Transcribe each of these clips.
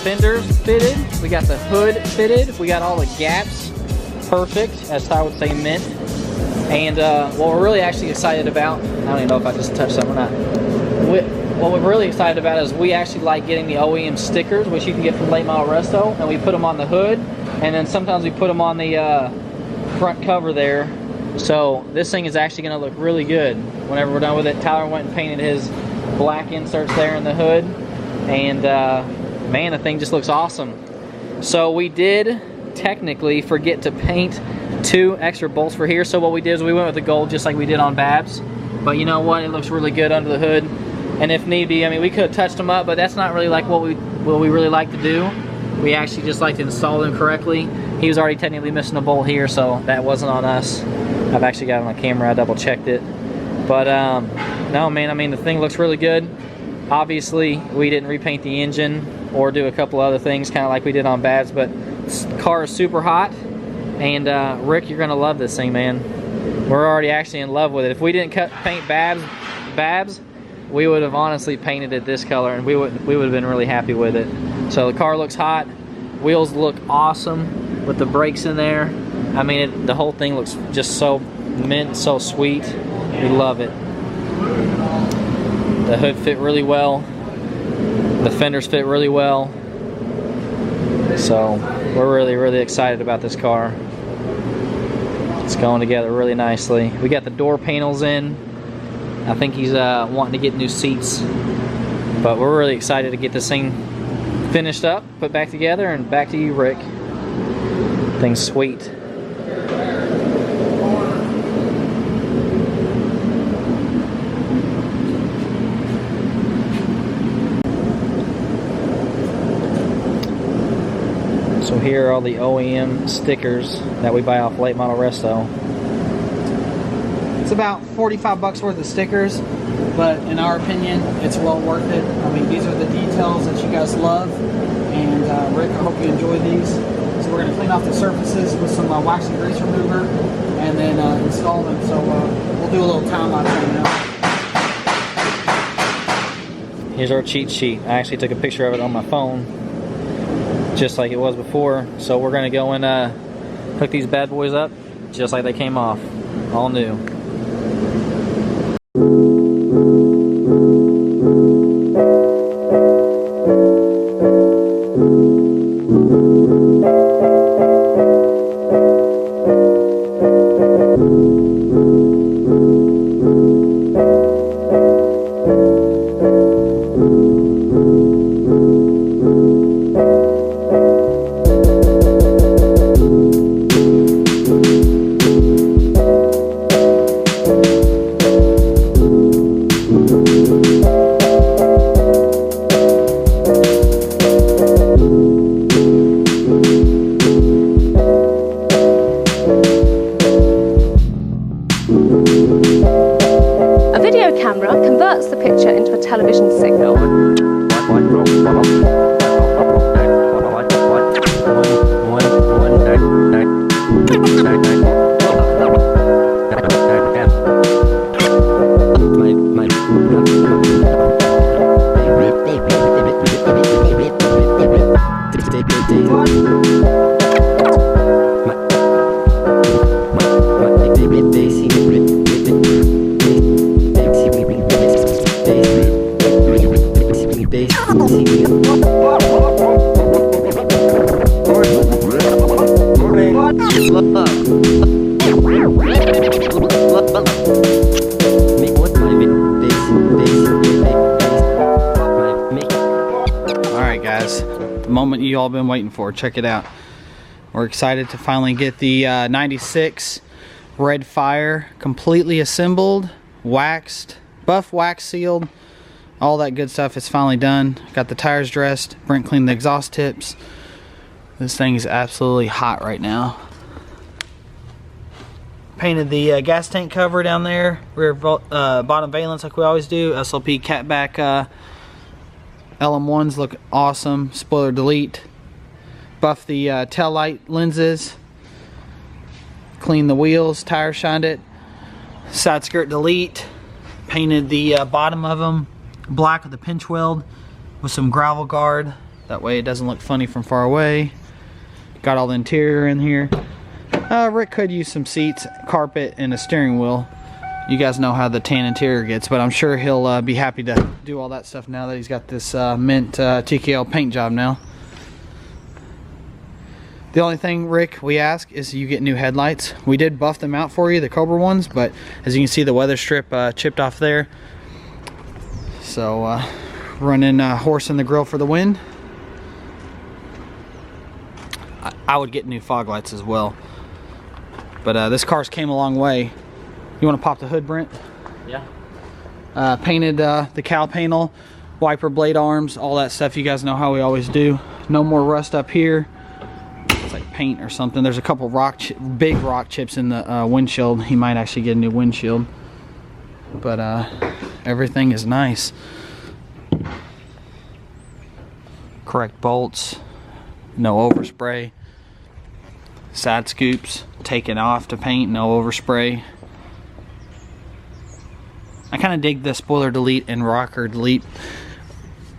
fenders fitted. We got the hood fitted. We got all the gaps perfect, as Ty would say, mint. And what we're really actually excited about, I don't even know if I just touched something or not. What we're really excited about is we actually like getting the OEM stickers, which you can get from Late Model Resto, and we put them on the hood, and then sometimes we put them on the front cover there. So this thing is actually going to look really good whenever we're done with it. Tyler went and painted his black inserts there in the hood, and man, the thing just looks awesome. So we did technically forget to paint 2 extra bolts for here. So what we did is we went with the gold just like we did on Babs, but you know what, it looks really good under the hood. And if need be, I mean, we could have touched them up, but that's not really like what we really like to do. We actually just like to install them correctly. He was already technically missing a bolt here, so that wasn't on us. I've actually got it on camera, I double checked it. But no, man, I mean, the thing looks really good. Obviously, we didn't repaint the engine or do a couple other things kind of like we did on Babs, but this car is super hot. And Rick, you're gonna love this thing, man. We're already actually in love with it. If we didn't paint Babs, we would have honestly painted it this color, and we would have been really happy with it. So the car looks hot. Wheels look awesome with the brakes in there. I mean, the whole thing looks just so mint, so sweet. We love it. The hood fit really well. The fenders fit really well. So we're really, really excited about this car. It's going together really nicely. We got the door panels in. I think he's wanting to get new seats, but we're really excited to get this thing finished up, put back together, and back to you, Rick. Thing's sweet. So here are all the OEM stickers that we buy off Late Model Resto. It's about 45 bucks worth of stickers, but in our opinion, it's well worth it. I mean, these are the details that you guys love, and Rick, I hope you enjoy these. So we're going to clean off the surfaces with some wax and grease remover, and then install them. So we'll do a little time lapse right now. Here's our cheat sheet. I actually took a picture of it on my phone, just like it was before. So we're going to go and hook these bad boys up, just like they came off, all new. camera converts the picture into a television signal. Alright guys, the moment you all been waiting for, check it out. We're excited to finally get the 96 Red Fire completely assembled, waxed, buff wax sealed, all that good stuff is finally done. Got the tires dressed, Brent cleaned the exhaust tips. This thing is absolutely hot right now. Painted the gas tank cover down there, rear bottom valence like we always do. SLP catback LM1s look awesome. Spoiler delete. Buff the tail light lenses. Clean the wheels, tire shined it. Side skirt delete. Painted the bottom of them black with a pinch weld with some gravel guard. That way it doesn't look funny from far away. Got all the interior in here. Rick could use some seats, carpet, and a steering wheel. You guys know how the tan interior gets, but I'm sure he'll be happy to do all that stuff now that he's got this mint TKO paint job now. The only thing, Rick, we ask is you get new headlights. We did buff them out for you, the Cobra ones, but as you can see, the weather strip chipped off there. So running horse in the grill for the wind. I would get new fog lights as well. But this car's came a long way. You want to pop the hood, Brent? Yeah. Painted the cowl panel, wiper blade arms, all that stuff. You guys know how we always do. No more rust up here. It's like paint or something. There's a couple big rock chips in the windshield. He might actually get a new windshield. But everything is nice. Correct bolts. No overspray. Side scoops taken off to paint. No overspray. I kind of dig the spoiler delete and rocker delete,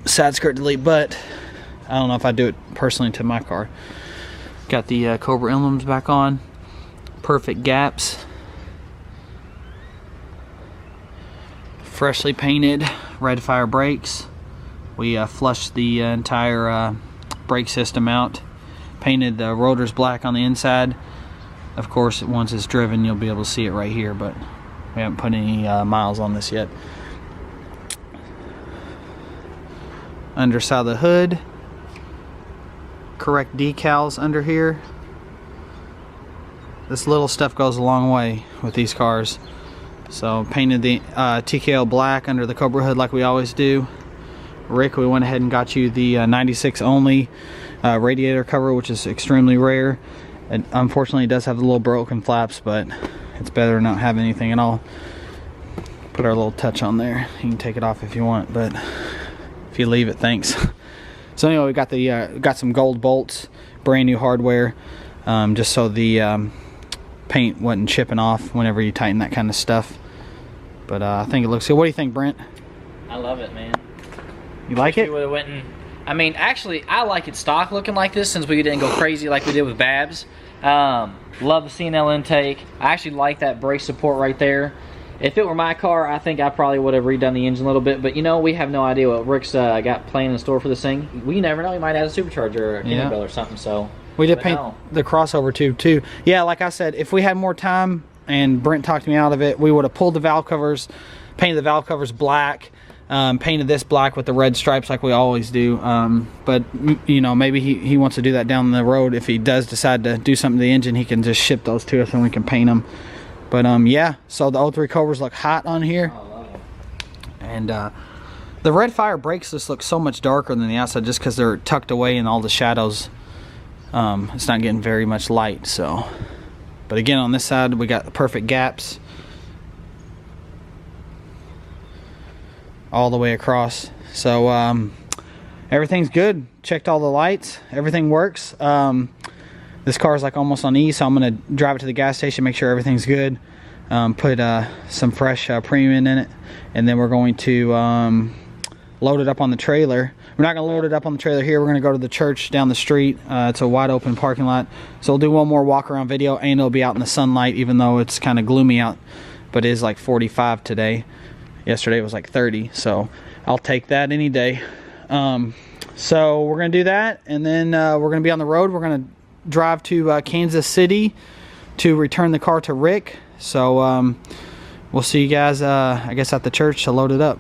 side skirt delete, but I don't know if I do it personally to my car. Got the Cobra emblems back on. Perfect gaps. Freshly painted red fire brakes. We flushed the entire brake system out. Painted the rotors black on the inside. Of course, once it's driven, you'll be able to see it right here, but we haven't put any miles on this yet. Underside of the hood. Correct decals under here. This little stuff goes a long way with these cars. So painted the TKO black under the Cobra hood like we always do. Rick, we went ahead and got you the 96 only radiator cover, which is extremely rare. It unfortunately does have the little broken flaps, but it's better than not have anything at all. Put our little touch on there. You can take it off if you want, but if you leave it, thanks. So anyway, we got the got some gold bolts, brand new hardware, just so the paint wasn't chipping off whenever you tighten that kind of stuff. But I think it looks good. What do you think, Brent? I love it, man. You like it? I mean, actually, I like it stock looking like this since we didn't go crazy like we did with Babs. Love the CNL intake. I actually like that brake support right there. If it were my car, I think I probably would have redone the engine a little bit. But, you know, we have no idea what Rick's got planned in store for this thing. We never know. He might add a supercharger or a Kidney Bell or something. So we did paint the crossover tube, too. Yeah, like I said, if we had more time and Brent talked me out of it, we would have pulled the valve covers, painted the valve covers black, painted this black with the red stripes like we always do. But, you know, maybe he wants to do that down the road. If he does decide to do something to the engine, he can just ship those to us and we can paint them. But yeah, so the 03 Cobras look hot on here. I love it. And the red fire brakes just look so much darker than the outside just because they're tucked away in all the shadows. It's not getting very much light. So, but again, on this side we got the perfect gaps all the way across. So everything's good. Checked all the lights. Everything works. This car is like almost on E, so I'm going to drive it to the gas station, make sure everything's good. Put some fresh premium in it, and then we're going to load it up on the trailer. We're not going to load it up on the trailer here. We're going to go to the church down the street. It's a wide open parking lot. So we'll do one more walk around video, and it'll be out in the sunlight, even though it's kind of gloomy out. But it is like 45 today. Yesterday it was like 30, so I'll take that any day. So we're going to do that, and then we're going to be on the road. We're going to drive to Kansas City to return the car to Rick. So we'll see you guys I guess at the church to load it up.